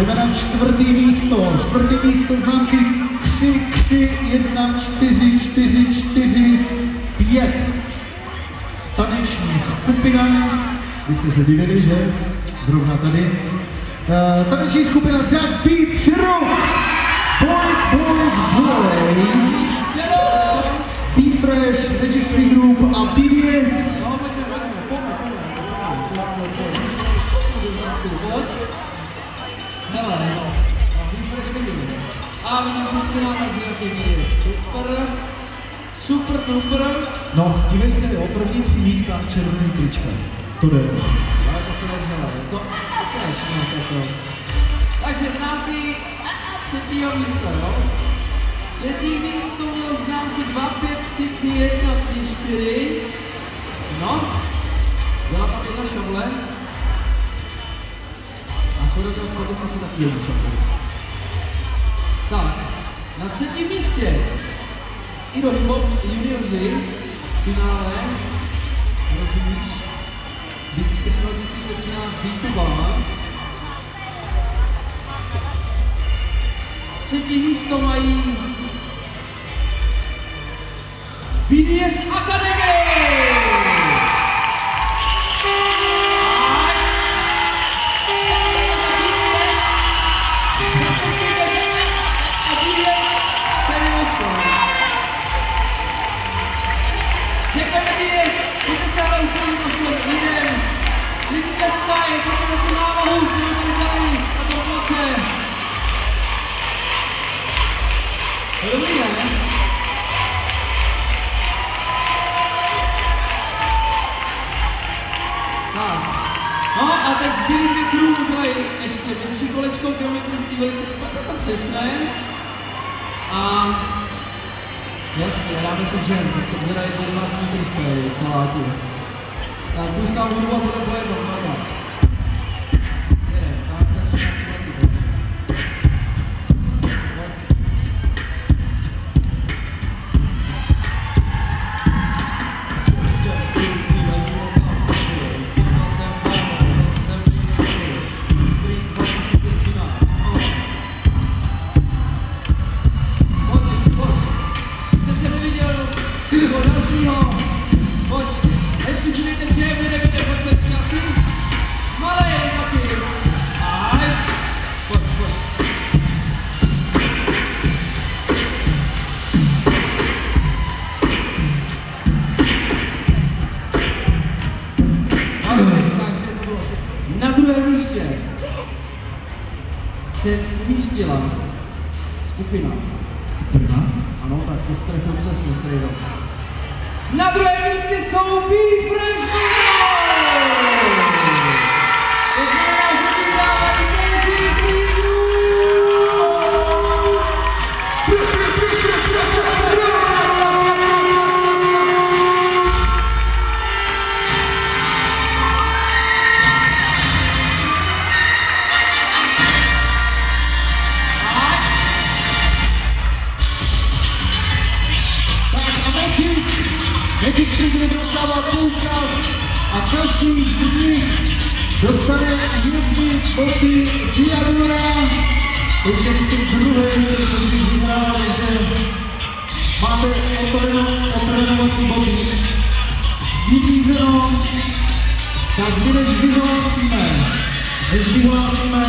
Jdeme na čtvrtý místo. Čtvrtý místo známky 3, 3, 1, 4, 4, 4, 5. Taneční skupina. Vy jste se divili, že? Zrovna tady. Taneční skupina Duck Beat Chiro. Boys, Boys, Boys. B-Fresh, Registry Group a BDS. Hele, a my nám je super, super. No, dívej se, o první 3 místa červený trička. To jde. Ale to hele, to konečně. Takže známky třetího místa, jo? Třetí místo mělo známky 2, 5, 3, 3, 1, 3, 4. No, byla tam jedna šovle. A chodeme si taky jednu šovle. Tak, na třetím místě Ido Hip Hop junioři v finále, rozumíš, Beats Techno 2013 Beat to Balance. Třetí místo mají BDS Academy! Děkujeme BDS, pojďte se ale uklidit na svůj lidem. Lidi tleskají, pojďte na tu námahu, kterou tady dělají na tom place. Dobrý, ne? Tak. No a teď zbylý 2 crew udělají ještě menší kolečko geometrický, velice přesné. A jasně, dáme se džem, tak se zvedají bez vás ní freestyle, saláti. Tak půjď tam hudbu a budeme pojednou, tak. Tak začíná si taky. Na druhém místě se umístila skupina. Skupina? Ano, tak to strefil přesně strejdo. Na druhém místě jsou B-Fresh Boys! To znamená, že ty dávají Registry Magic Trigger dostává poukaz a každý z nich dostane 1 boty Diadora. To už je druhé, co vyhrál, takže máte otrénovací boty vyřízeno. Tak my než vyhlásíme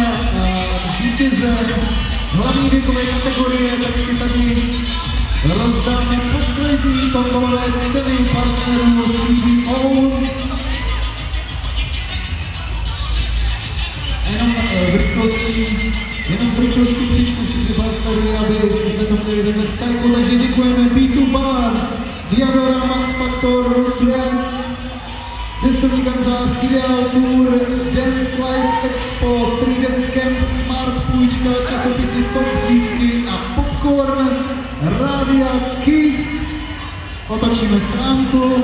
vítěze hlavní věkové kategorie, tak si tady rozdáme poslední tombolové ceny partnerů CDO. Jenom v rychlosti přečtu všechny partnery, aby jsme to měli takhle v celku, takže děkujeme B2 Barnes, Diadora, Max Factor, Road Trend, cestovní kancelář Ideal Tour, Dance Life Expo, Street Dance Camp, Smart Půjčka, časopisy Top Dívky a Popcorn, Rádia Kiss. Otočíme stránku.